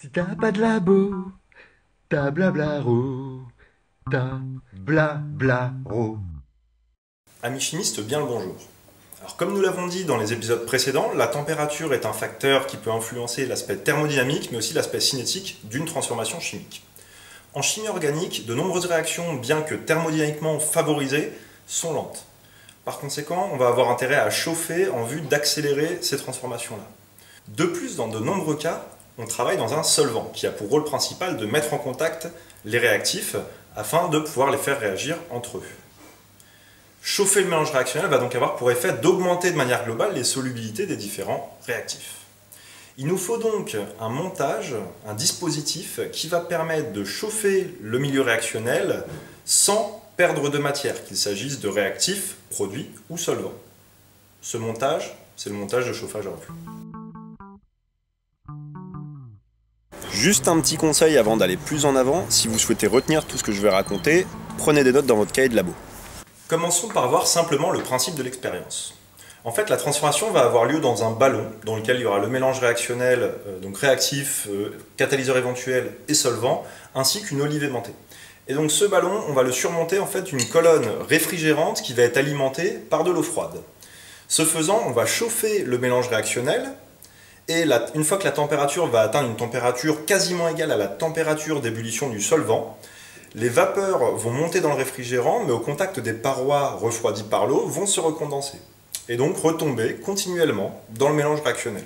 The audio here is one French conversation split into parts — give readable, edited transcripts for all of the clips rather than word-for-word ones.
Si t'as pas de labo, t'as blablaro, t'as blablaro. Amis chimistes, bien le bonjour. Alors comme nous l'avons dit dans les épisodes précédents, la température est un facteur qui peut influencer l'aspect thermodynamique mais aussi l'aspect cinétique d'une transformation chimique. En chimie organique, de nombreuses réactions, bien que thermodynamiquement favorisées, sont lentes. Par conséquent, on va avoir intérêt à chauffer en vue d'accélérer ces transformations-là. De plus, dans de nombreux cas, on travaille dans un solvant qui a pour rôle principal de mettre en contact les réactifs afin de pouvoir les faire réagir entre eux. Chauffer le mélange réactionnel va donc avoir pour effet d'augmenter de manière globale les solubilités des différents réactifs. Il nous faut donc un montage, un dispositif qui va permettre de chauffer le milieu réactionnel sans perdre de matière, qu'il s'agisse de réactifs, produits ou solvants. Ce montage, c'est le montage de chauffage à reflux. Juste un petit conseil avant d'aller plus en avant, si vous souhaitez retenir tout ce que je vais raconter, prenez des notes dans votre cahier de labo. Commençons par voir simplement le principe de l'expérience. En fait, la transformation va avoir lieu dans un ballon dans lequel il y aura le mélange réactionnel, donc réactif, catalyseur éventuel et solvant, ainsi qu'une olive aimantée. Et donc ce ballon, on va le surmonter en fait d'une colonne réfrigérante qui va être alimentée par de l'eau froide. Ce faisant, on va chauffer le mélange réactionnel et une fois que la température va atteindre une température quasiment égale à la température d'ébullition du solvant, les vapeurs vont monter dans le réfrigérant, mais au contact des parois refroidies par l'eau, vont se recondenser et donc retomber continuellement dans le mélange réactionnel.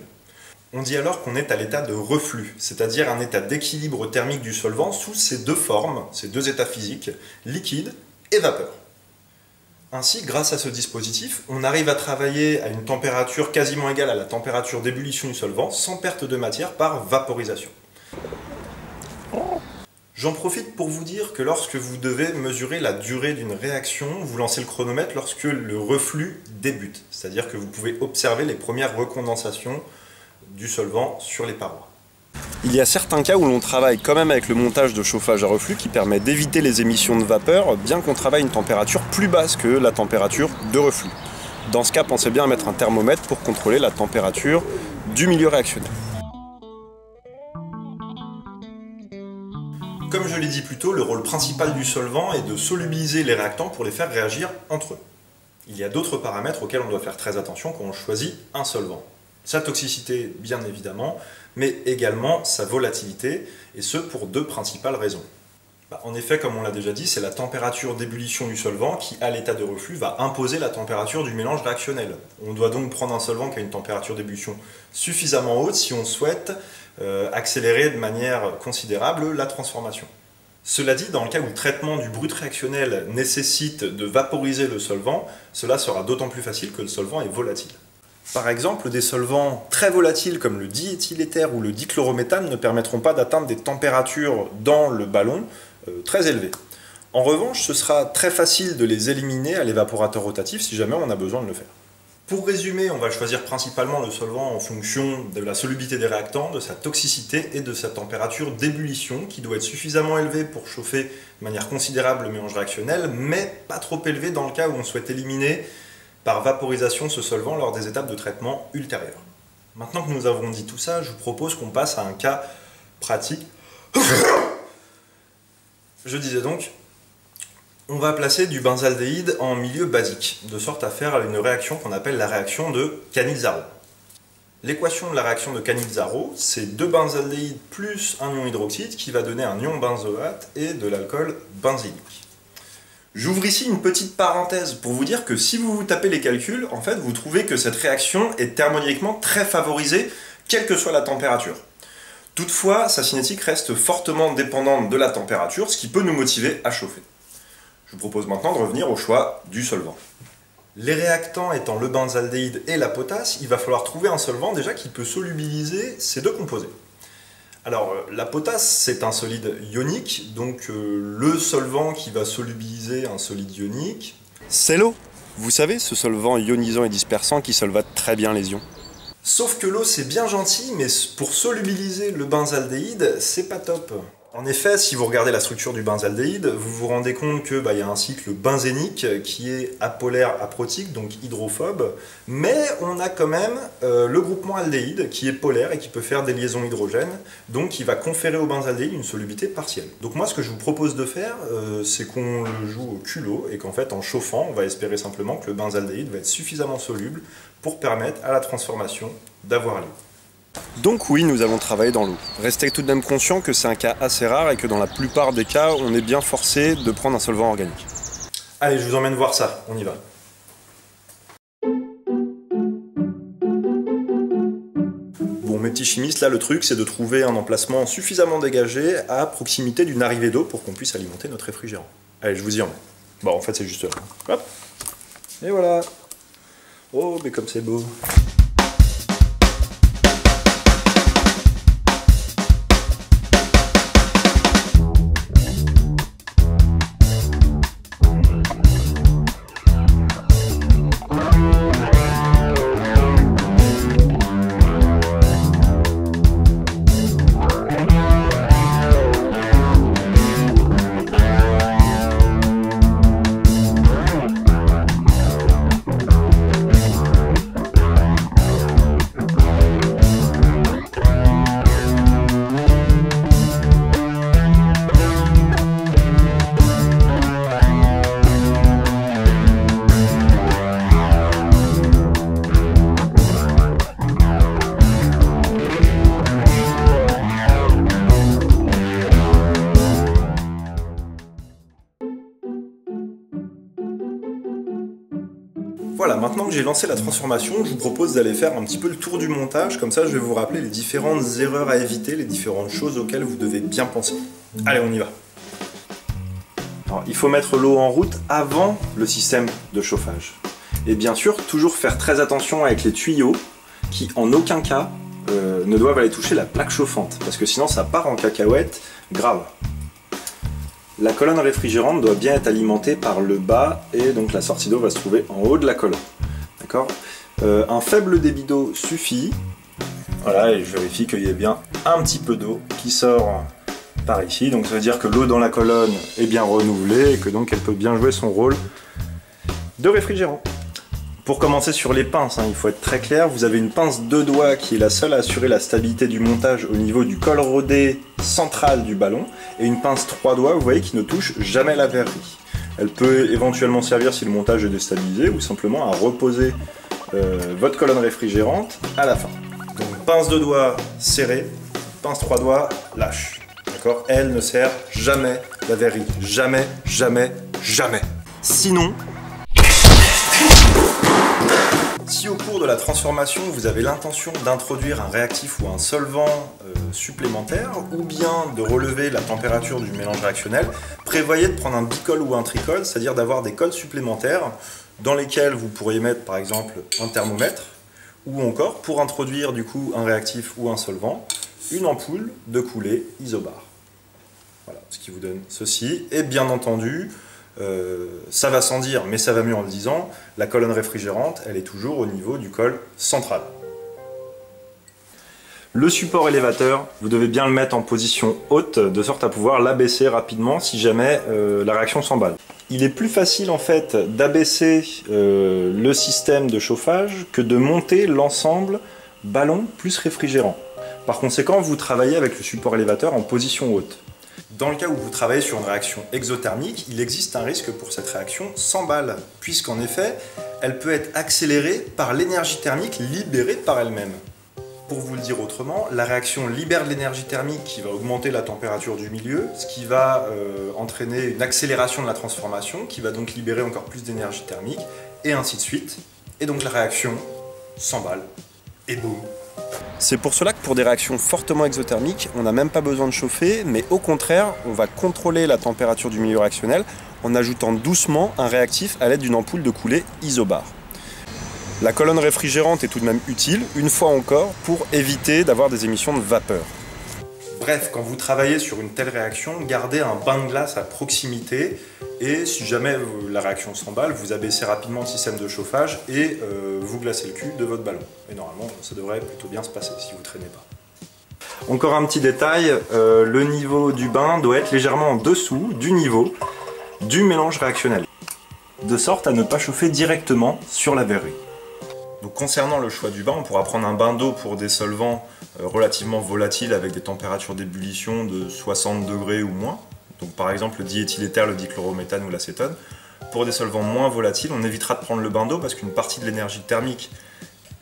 On dit alors qu'on est à l'état de reflux, c'est-à-dire un état d'équilibre thermique du solvant sous ces deux formes, ces deux états physiques, liquide et vapeur. Ainsi, grâce à ce dispositif, on arrive à travailler à une température quasiment égale à la température d'ébullition du solvant sans perte de matière par vaporisation. J'en profite pour vous dire que lorsque vous devez mesurer la durée d'une réaction, vous lancez le chronomètre lorsque le reflux débute, c'est-à-dire que vous pouvez observer les premières recondensations du solvant sur les parois. Il y a certains cas où l'on travaille quand même avec le montage de chauffage à reflux qui permet d'éviter les émissions de vapeur, bien qu'on travaille à une température plus basse que la température de reflux. Dans ce cas, pensez bien à mettre un thermomètre pour contrôler la température du milieu réactionnel. Comme je l'ai dit plus tôt, le rôle principal du solvant est de solubiliser les réactants pour les faire réagir entre eux. Il y a d'autres paramètres auxquels on doit faire très attention quand on choisit un solvant. Sa toxicité, bien évidemment, mais également sa volatilité, et ce pour deux principales raisons. En effet, comme on l'a déjà dit, c'est la température d'ébullition du solvant qui, à l'état de reflux, va imposer la température du mélange réactionnel. On doit donc prendre un solvant qui a une température d'ébullition suffisamment haute si on souhaite accélérer de manière considérable la transformation. Cela dit, dans le cas où le traitement du brut réactionnel nécessite de vaporiser le solvant, cela sera d'autant plus facile que le solvant est volatile. Par exemple, des solvants très volatiles comme le diéthyléther ou le dichlorométhane ne permettront pas d'atteindre des températures dans le ballon très élevées. En revanche, ce sera très facile de les éliminer à l'évaporateur rotatif si jamais on a besoin de le faire. Pour résumer, on va choisir principalement le solvant en fonction de la solubilité des réactants, de sa toxicité et de sa température d'ébullition qui doit être suffisamment élevée pour chauffer de manière considérable le mélange réactionnel, mais pas trop élevée dans le cas où on souhaite éliminer par vaporisation ce solvant lors des étapes de traitement ultérieures. Maintenant que nous avons dit tout ça, je vous propose qu'on passe à un cas pratique. Je disais donc, on va placer du benzaldéhyde en milieu basique, de sorte à faire une réaction qu'on appelle la réaction de Cannizzaro. L'équation de la réaction de Cannizzaro, c'est deux benzaldéhydes plus un ion hydroxyde qui va donner un ion benzoate et de l'alcool benzylique. J'ouvre ici une petite parenthèse pour vous dire que si vous vous tapez les calculs, en fait, vous trouvez que cette réaction est thermodynamiquement très favorisée, quelle que soit la température. Toutefois, sa cinétique reste fortement dépendante de la température, ce qui peut nous motiver à chauffer. Je vous propose maintenant de revenir au choix du solvant. Les réactants étant le benzaldéhyde et la potasse, il va falloir trouver un solvant déjà qui peut solubiliser ces deux composés. Alors, la potasse, c'est un solide ionique, donc le solvant qui va solubiliser un solide ionique, c'est l'eau. Vous savez, ce solvant ionisant et dispersant qui solvate très bien les ions. Sauf que l'eau, c'est bien gentil, mais pour solubiliser le benzaldéhyde, c'est pas top. En effet, si vous regardez la structure du benzaldéhyde, vous vous rendez compte qu'il y a un cycle benzénique qui est apolaire aprotique, donc hydrophobe, mais on a quand même le groupement aldéhyde qui est polaire et qui peut faire des liaisons hydrogènes, donc qui va conférer au benzaldéhyde une solubilité partielle. Donc moi, ce que je vous propose de faire, c'est qu'on le joue au culot et qu'en fait, en chauffant, on va espérer simplement que le benzaldéhyde va être suffisamment soluble pour permettre à la transformation d'avoir lieu. Donc oui, nous avons travaillé dans l'eau. Restez tout de même conscient que c'est un cas assez rare et que dans la plupart des cas, on est bien forcé de prendre un solvant organique. Allez, je vous emmène voir ça, on y va. Bon, mes petits chimistes, là le truc c'est de trouver un emplacement suffisamment dégagé à proximité d'une arrivée d'eau pour qu'on puisse alimenter notre réfrigérant. Allez, je vous y emmène. Bon, en fait c'est juste là. Hop. Et voilà. Oh, mais comme c'est beau. Voilà, maintenant que j'ai lancé la transformation, je vous propose d'aller faire un petit peu le tour du montage, comme ça je vais vous rappeler les différentes erreurs à éviter, les différentes choses auxquelles vous devez bien penser. Allez, on y va. Alors, il faut mettre l'eau en route avant le système de chauffage. Et bien sûr, toujours faire très attention avec les tuyaux qui, en aucun cas, ne doivent aller toucher la plaque chauffante, parce que sinon ça part en cacahuète grave. La colonne réfrigérante doit bien être alimentée par le bas et donc la sortie d'eau va se trouver en haut de la colonne. D'accord ? Un faible débit d'eau suffit. Voilà, et je vérifie qu'il y ait bien un petit peu d'eau qui sort par ici. Donc ça veut dire que l'eau dans la colonne est bien renouvelée et que donc elle peut bien jouer son rôle de réfrigérant. Pour commencer sur les pinces, il faut être très clair, vous avez une pince 2 doigts qui est la seule à assurer la stabilité du montage au niveau du col rodé central du ballon, et une pince 3 doigts, vous voyez, qui ne touche jamais la verrerie. Elle peut éventuellement servir si le montage est déstabilisé, ou simplement à reposer votre colonne réfrigérante à la fin. Donc pince 2 doigts serrée, pince 3 doigts lâche. D'accord ? Elle ne sert jamais la verrerie. Jamais, jamais, jamais. Sinon, si au cours de la transformation, vous avez l'intention d'introduire un réactif ou un solvant supplémentaire, ou bien de relever la température du mélange réactionnel, prévoyez de prendre un bicol ou un tricol, c'est-à-dire d'avoir des cols supplémentaires dans lesquels vous pourriez mettre par exemple un thermomètre, ou encore, pour introduire du coup un réactif ou un solvant, une ampoule de coulée isobar. Voilà, ce qui vous donne ceci, et bien entendu, ça va sans dire, mais ça va mieux en le disant, la colonne réfrigérante, elle est toujours au niveau du col central. Le support élévateur, vous devez bien le mettre en position haute, de sorte à pouvoir l'abaisser rapidement si jamais la réaction s'emballe. Il est plus facile en fait d'abaisser le système de chauffage que de monter l'ensemble ballon plus réfrigérant. Par conséquent, vous travaillez avec le support élévateur en position haute. Dans le cas où vous travaillez sur une réaction exothermique, il existe un risque pour cette réaction s'emballe, puisqu'en effet, elle peut être accélérée par l'énergie thermique libérée par elle-même. Pour vous le dire autrement, la réaction libère de l'énergie thermique qui va augmenter la température du milieu, ce qui va entraîner une accélération de la transformation, qui va donc libérer encore plus d'énergie thermique, et ainsi de suite. Et donc la réaction s'emballe, et boum. C'est pour cela que pour des réactions fortement exothermiques, on n'a même pas besoin de chauffer, mais au contraire, on va contrôler la température du milieu réactionnel en ajoutant doucement un réactif à l'aide d'une ampoule de coulée isobar. La colonne réfrigérante est tout de même utile, une fois encore, pour éviter d'avoir des émissions de vapeur. Bref, quand vous travaillez sur une telle réaction, gardez un bain de glace à proximité et si jamais la réaction s'emballe, vous abaissez rapidement le système de chauffage et vous glacez le cul de votre ballon. Et normalement, ça devrait plutôt bien se passer si vous ne traînez pas. Encore un petit détail, le niveau du bain doit être légèrement en dessous du niveau du mélange réactionnel, de sorte à ne pas chauffer directement sur la verrerie. Donc concernant le choix du bain, on pourra prendre un bain d'eau pour des solvants relativement volatiles avec des températures d'ébullition de 60 degrés ou moins. Donc par exemple le diéthyléther, le dichlorométhane ou l'acétone. Pour des solvants moins volatiles, on évitera de prendre le bain d'eau parce qu'une partie de l'énergie thermique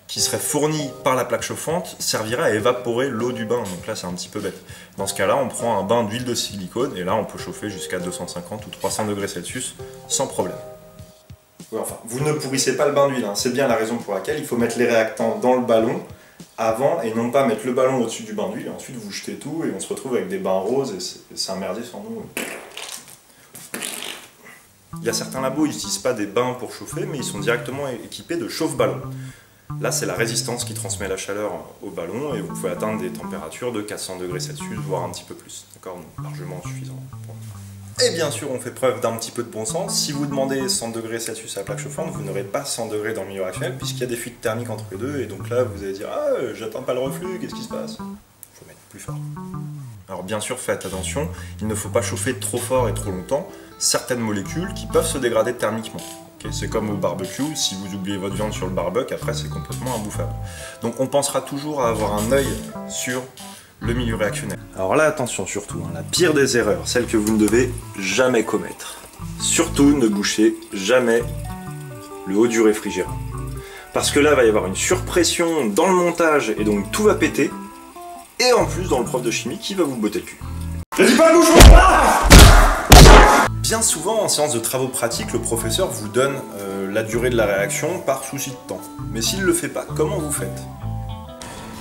qui serait fournie par la plaque chauffante servirait à évaporer l'eau du bain. Donc là c'est un petit peu bête. Dans ce cas-là, on prend un bain d'huile de silicone et là on peut chauffer jusqu'à 250 ou 300 degrés Celsius sans problème. Ouais, enfin, vous ne pourrissez pas le bain d'huile, hein. C'est bien la raison pour laquelle il faut mettre les réactants dans le ballon avant et non pas mettre le ballon au-dessus du bain d'huile et ensuite vous jetez tout et on se retrouve avec des bains roses et c'est un merdier sans nous. Il y a certains labos, ils n'utilisent pas des bains pour chauffer mais ils sont directement équipés de chauffe-ballon. Là c'est la résistance qui transmet la chaleur au ballon et vous pouvez atteindre des températures de 400 degrés Celsius voire un petit peu plus. D'accord, largement suffisant. Et bien sûr, on fait preuve d'un petit peu de bon sens. Si vous demandez 100 degrés Celsius à la plaque chauffante, vous n'aurez pas 100 degrés dans le milieu réactionnel puisqu'il y a des fuites thermiques entre les deux. Et donc là, vous allez dire « Ah, j'atteins pas le reflux, qu'est-ce qui se passe ?» Il faut mettre plus fort. Alors bien sûr, faites attention, il ne faut pas chauffer trop fort et trop longtemps certaines molécules qui peuvent se dégrader thermiquement. Okay, c'est comme au barbecue, si vous oubliez votre viande sur le barbecue, après c'est complètement imbouffable. Donc on pensera toujours à avoir un œil sur le milieu réactionnel. Alors là, attention surtout, hein, la pire des erreurs, celle que vous ne devez jamais commettre. Surtout, ne bouchez jamais le haut du réfrigérant. Parce que là, il va y avoir une surpression dans le montage et donc tout va péter. Et en plus, dans le prof de chimie qui va vous botter le cul. Bien souvent, en séance de travaux pratiques, le professeur vous donne la durée de la réaction par souci de temps. Mais s'il ne le fait pas, comment vous faites ?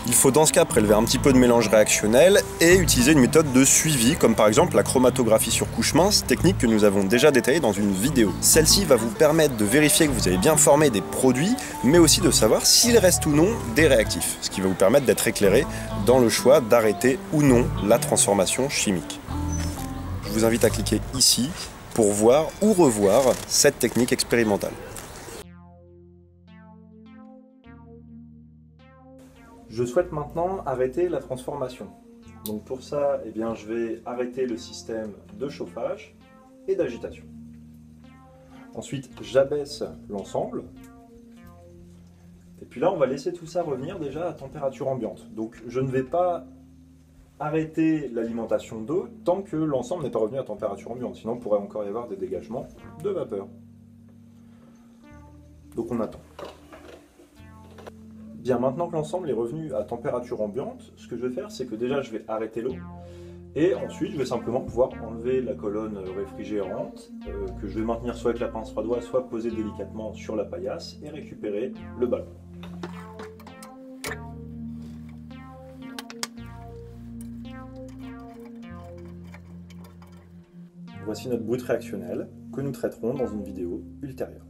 Il faut dans ce cas prélever un petit peu de mélange réactionnel et utiliser une méthode de suivi, comme par exemple la chromatographie sur couche mince, technique que nous avons déjà détaillée dans une vidéo. Celle-ci va vous permettre de vérifier que vous avez bien formé des produits, mais aussi de savoir s'il reste ou non des réactifs, ce qui va vous permettre d'être éclairé dans le choix d'arrêter ou non la transformation chimique. Je vous invite à cliquer ici pour voir ou revoir cette technique expérimentale. Je souhaite maintenant arrêter la transformation. Donc pour ça, eh bien, je vais arrêter le système de chauffage et d'agitation. Ensuite, j'abaisse l'ensemble. Et puis là, on va laisser tout ça revenir déjà à température ambiante. Donc je ne vais pas arrêter l'alimentation d'eau tant que l'ensemble n'est pas revenu à température ambiante. Sinon, il pourrait encore y avoir des dégagements de vapeur. Donc on attend. Bien, maintenant que l'ensemble est revenu à température ambiante, ce que je vais faire, c'est que déjà je vais arrêter l'eau et ensuite je vais simplement pouvoir enlever la colonne réfrigérante que je vais maintenir soit avec la pince froidois, soit poser délicatement sur la paillasse et récupérer le ballon. Voici notre brut réactionnel que nous traiterons dans une vidéo ultérieure.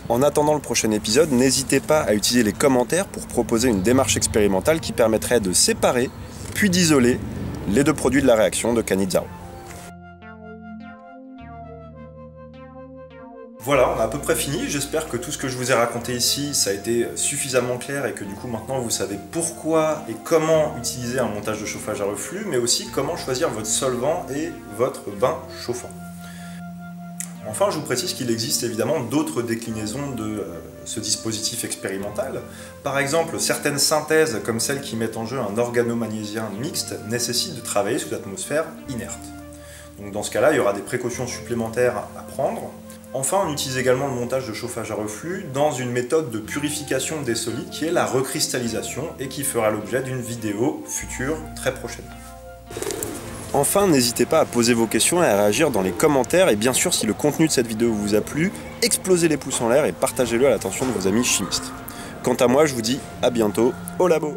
En attendant le prochain épisode, n'hésitez pas à utiliser les commentaires pour proposer une démarche expérimentale qui permettrait de séparer, puis d'isoler les deux produits de la réaction de Cannizzaro. Voilà, on a à peu près fini. J'espère que tout ce que je vous ai raconté ici, ça a été suffisamment clair et que du coup maintenant vous savez pourquoi et comment utiliser un montage de chauffage à reflux, mais aussi comment choisir votre solvant et votre bain chauffant. Enfin, je vous précise qu'il existe évidemment d'autres déclinaisons de ce dispositif expérimental. Par exemple, certaines synthèses, comme celles qui mettent en jeu un organo-magnésien mixte, nécessitent de travailler sous l'atmosphère inerte. Donc dans ce cas-là, il y aura des précautions supplémentaires à prendre. Enfin, on utilise également le montage de chauffage à reflux dans une méthode de purification des solides qui est la recristallisation et qui fera l'objet d'une vidéo future très prochaine. Enfin, n'hésitez pas à poser vos questions et à réagir dans les commentaires. Et bien sûr, si le contenu de cette vidéo vous a plu, explosez les pouces en l'air et partagez-le à l'attention de vos amis chimistes. Quant à moi, je vous dis à bientôt au labo.